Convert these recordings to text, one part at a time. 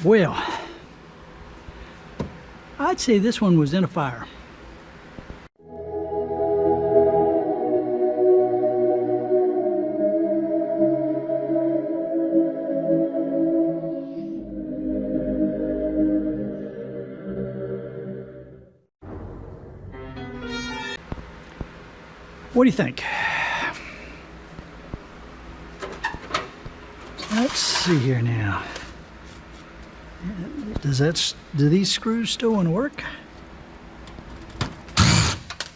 Well, I'd say this one was in a fire. What do you think? Let's see here now. Do these screws still want to work?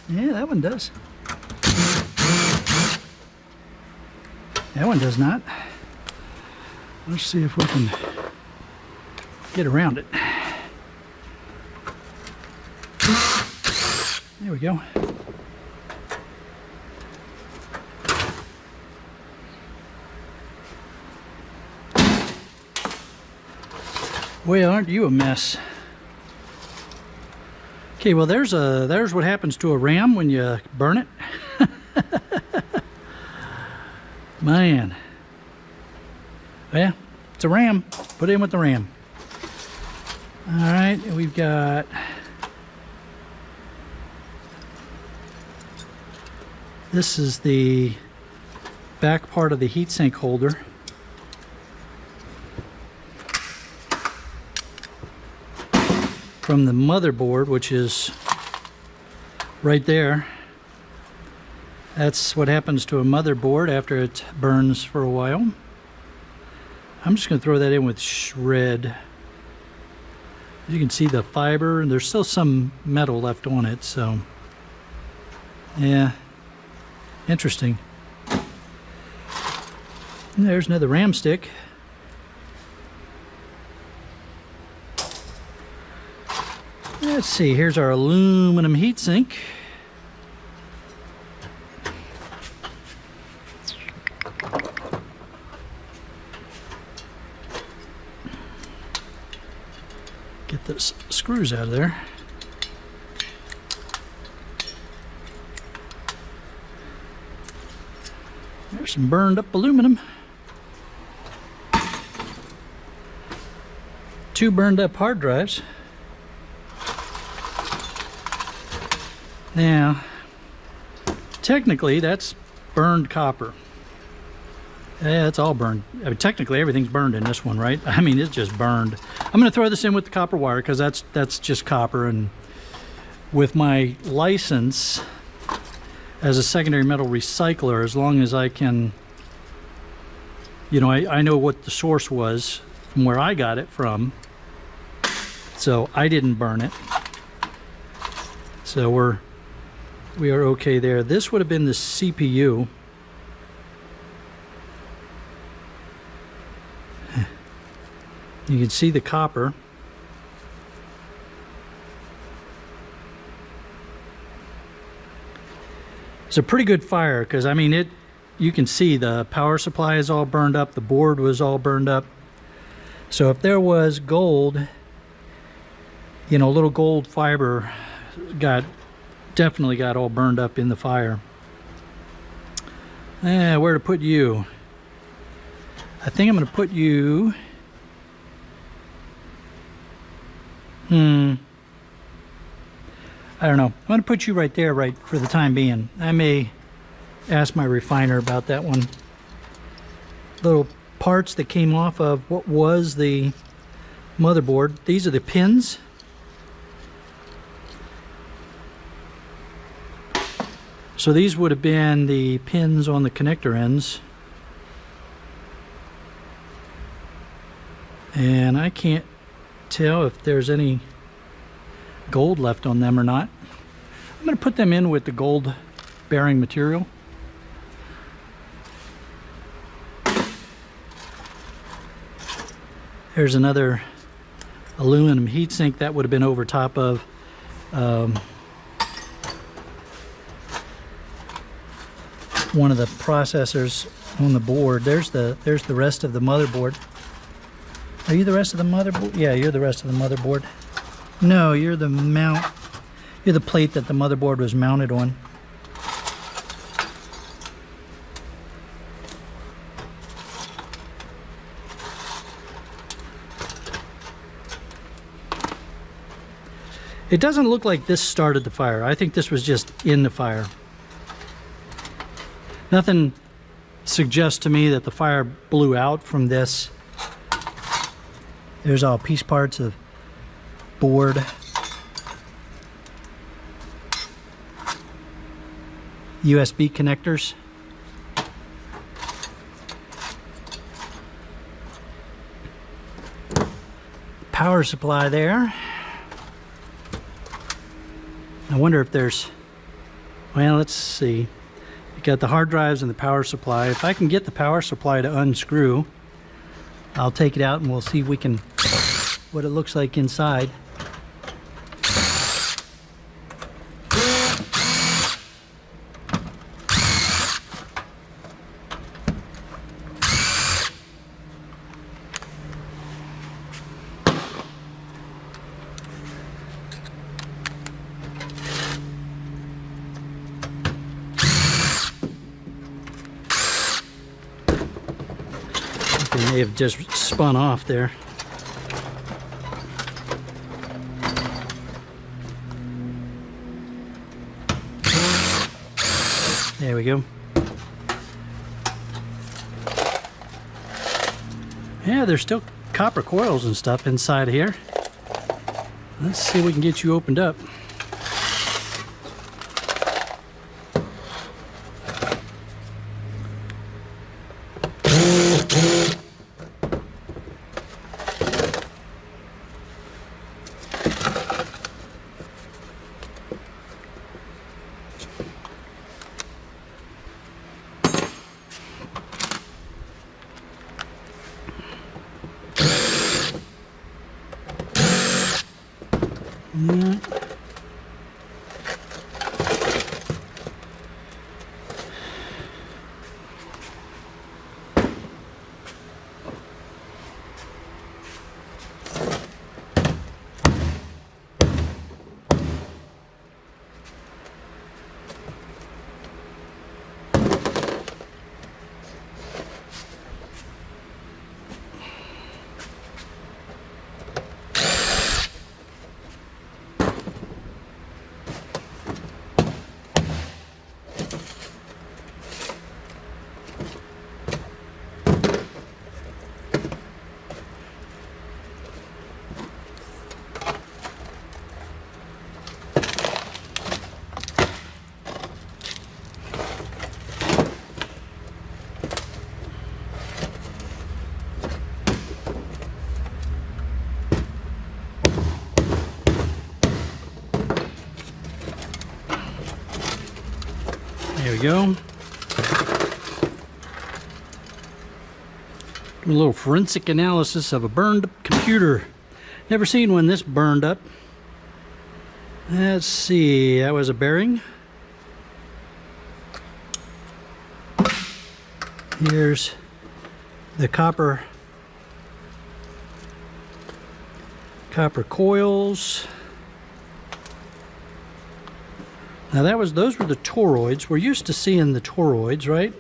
Yeah, that one does. That one does not. Let's see if we can get around it. There we go. Well, aren't you a mess? Okay, well there's what happens to a ram when you burn it. Man. Yeah, it's a ram. Put it in with the ram. Alright, we've got this is the back part of the heatsink holder. From the motherboard, which is right there. That's what happens to a motherboard after it burns for a while. I'm just going to throw that in with shred. You can see the fiber, and there's still some metal left on it, so yeah, interesting. And there's another ram stick. Let's see, here's our aluminum heatsink. Get the screws out of there. There's some burned up aluminum. 2 burned up hard drives. Now, technically, that's burned copper. Yeah, it's all burned. I mean, technically, everything's burned in this one, right? I mean, it's just burned. I'm going to throw this in with the copper wire because that's just copper. And with my license as a secondary metal recycler, as long as I can, you know, I know what the source was from where I got it from. So I didn't burn it. So we are okay there. This would have been the CPU. You can see the copper. It's a pretty good fire because, I mean, you can see the power supply is all burned up, the board was all burned up. So if there was gold, you know, little gold fiber definitely got all burned up in the fire. Where to put you? I think I'm going to put you... I don't know. I'm going to put you right there, right, for the time being. I may ask my refiner about that one. Little parts that came off of what was the motherboard. These are the pins. So these would have been the pins on the connector ends. And I can't tell if there's any gold left on them or not. I'm going to put them in with the gold bearing material. There's another aluminum heatsink that would have been over top of one of the processors on the board. There's the rest of the motherboard. Are you the rest of the motherboard? Yeah, you're the rest of the motherboard. No, you're the mount. You're the plate that the motherboard was mounted on. It doesn't look like this started the fire. I think this was just in the fire. Nothing suggests to me that the fire blew out from this. There's all piece parts of board. USB connectors. Power supply there. I wonder if there's, well, let's see. You got the hard drives and the power supply. If I can get the power supply to unscrew, I'll take it out and we'll see if we can, what it looks like inside. They may have just spun off there. There we go. Yeah, there's still copper coils and stuff inside here. Let's see if we can get you opened up. Yeah. There we go. Do a little forensic analysis of a burned computer. Never seen one this burned up. Let's see, that was a bearing. Here's the copper coils. Now those were the toroids. We're used to seeing the toroids, right?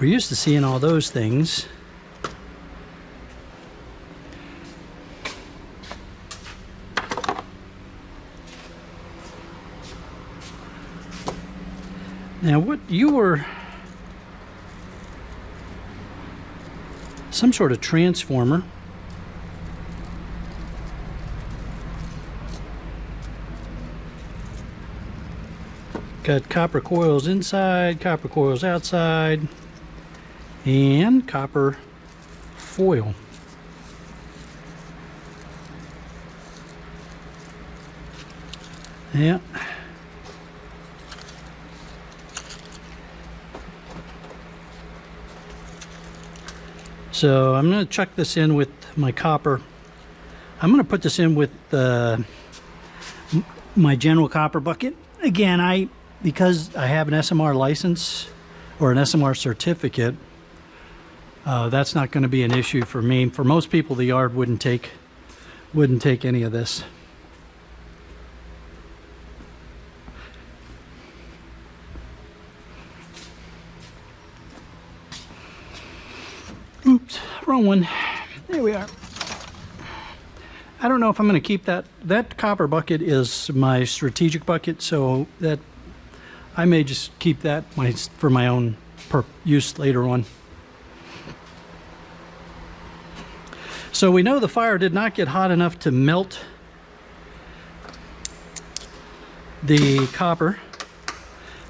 We're used to seeing all those things. Now what you were... some sort of transformer. Got copper coils inside, copper coils outside, and copper foil. Yeah. So I'm going to chuck this in with my copper. I'm going to put this in with my general copper bucket. Again, because I have an SMR license or an SMR certificate, that's not going to be an issue for me. For most people, the yard wouldn't take any of this. wrong one. There we are. I don't know if I'm going to keep that. That copper bucket is my strategic bucket, so that I may just keep that for my own use later on. So we know the fire did not get hot enough to melt the copper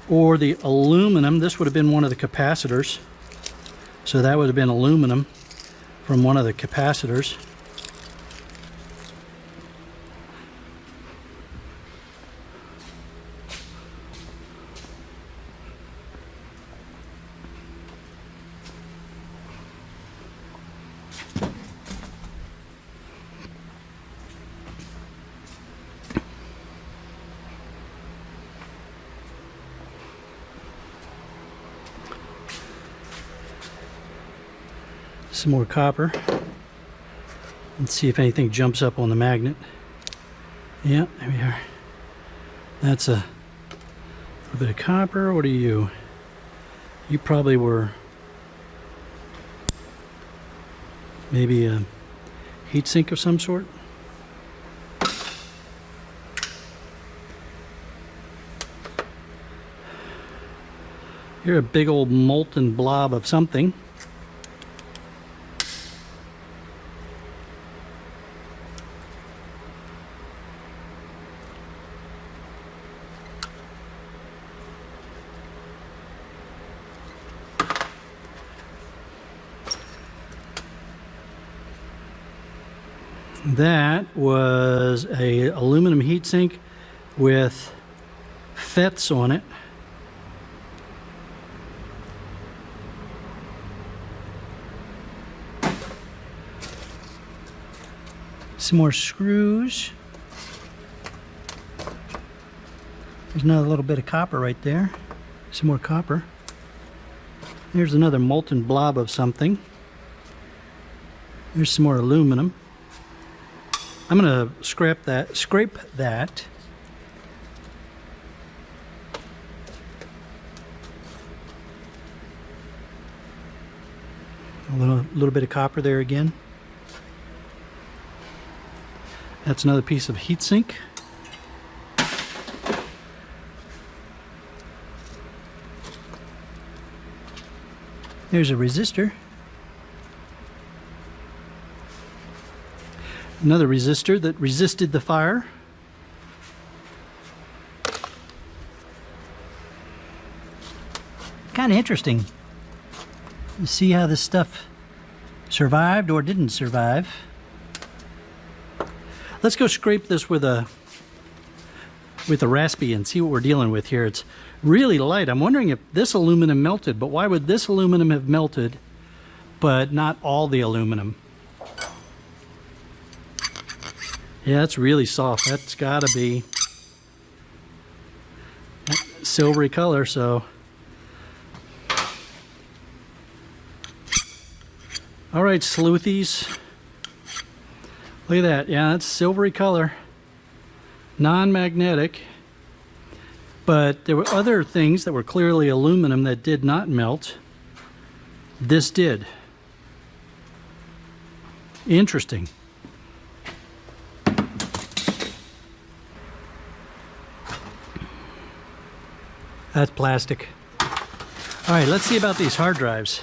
or the aluminum. This would have been one of the capacitors. So that would have been aluminum from one of the capacitors. Some more copper. Let's see if anything jumps up on the magnet. Yeah, there we are. That's a little bit of copper. What are you? You probably were maybe a heat sink of some sort. You're a big old molten blob of something. That was a aluminum heatsink with FETs on it. Some more screws. There's another little bit of copper right there. Some more copper. There's another molten blob of something. There's some more aluminum. I'm going to scrape that. A little bit of copper there again. That's another piece of heatsink. There's a resistor. Another resistor that resisted the fire. Kind of interesting. You see how this stuff survived or didn't survive. Let's go scrape this with a raspy and see what we're dealing with here. It's really light. I'm wondering if this aluminum melted, but why would this aluminum have melted but not all the aluminum? Yeah, it's really soft. That's gotta be silvery color, so. All right, sleuthies. Look at that. Yeah, that's silvery color. Non-magnetic. But there were other things that were clearly aluminum that did not melt. This did. Interesting. That's plastic. All right, let's see about these hard drives.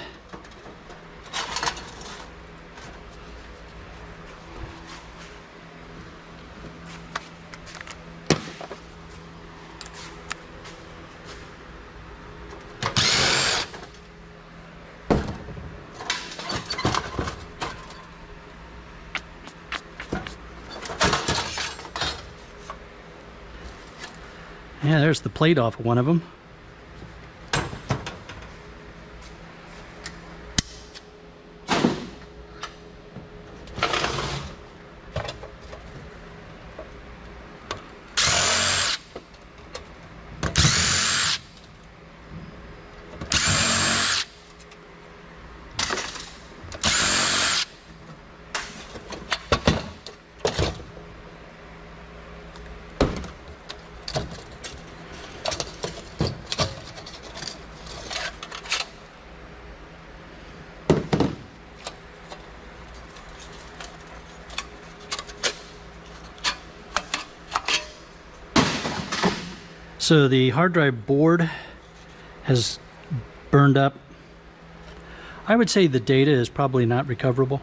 Yeah, there's the plate off of one of them. So the hard drive board has burned up. I would say the data is probably not recoverable.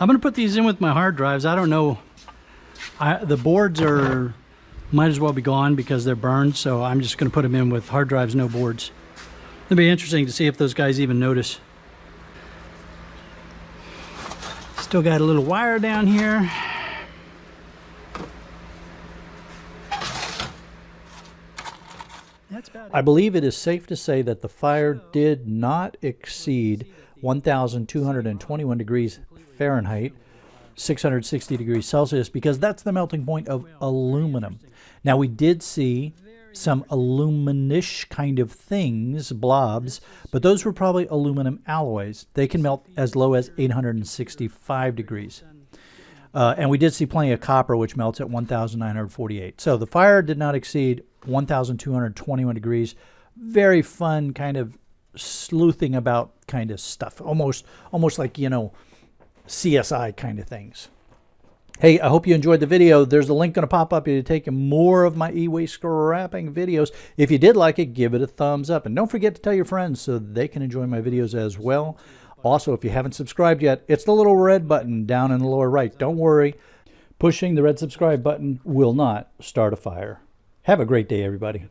I'm going to put these in with my hard drives. I don't know. The boards might as well be gone because they're burned, so I'm just going to put them in with hard drives, no boards. It'll be interesting to see if those guys even notice. Still got a little wire down here. I believe it is safe to say that the fire did not exceed 1,221 degrees Fahrenheit, 660 degrees Celsius, because that's the melting point of aluminum. Now, we did see some aluminish kind of things, blobs, but those were probably aluminum alloys. They can melt as low as 865 degrees. And we did see plenty of copper, which melts at 1,948. So the fire did not exceed 1,221 degrees. Very fun kind of sleuthing about kind of stuff. Almost like, you know, CSI kind of things. Hey, I hope you enjoyed the video. There's a link going to pop up here to take more of my e-waste scrapping videos. If you did like it, give it a thumbs up. And don't forget to tell your friends so they can enjoy my videos as well. Also, if you haven't subscribed yet, it's the little red button down in the lower right. Don't worry. Pushing the red subscribe button will not start a fire. Have a great day, everybody.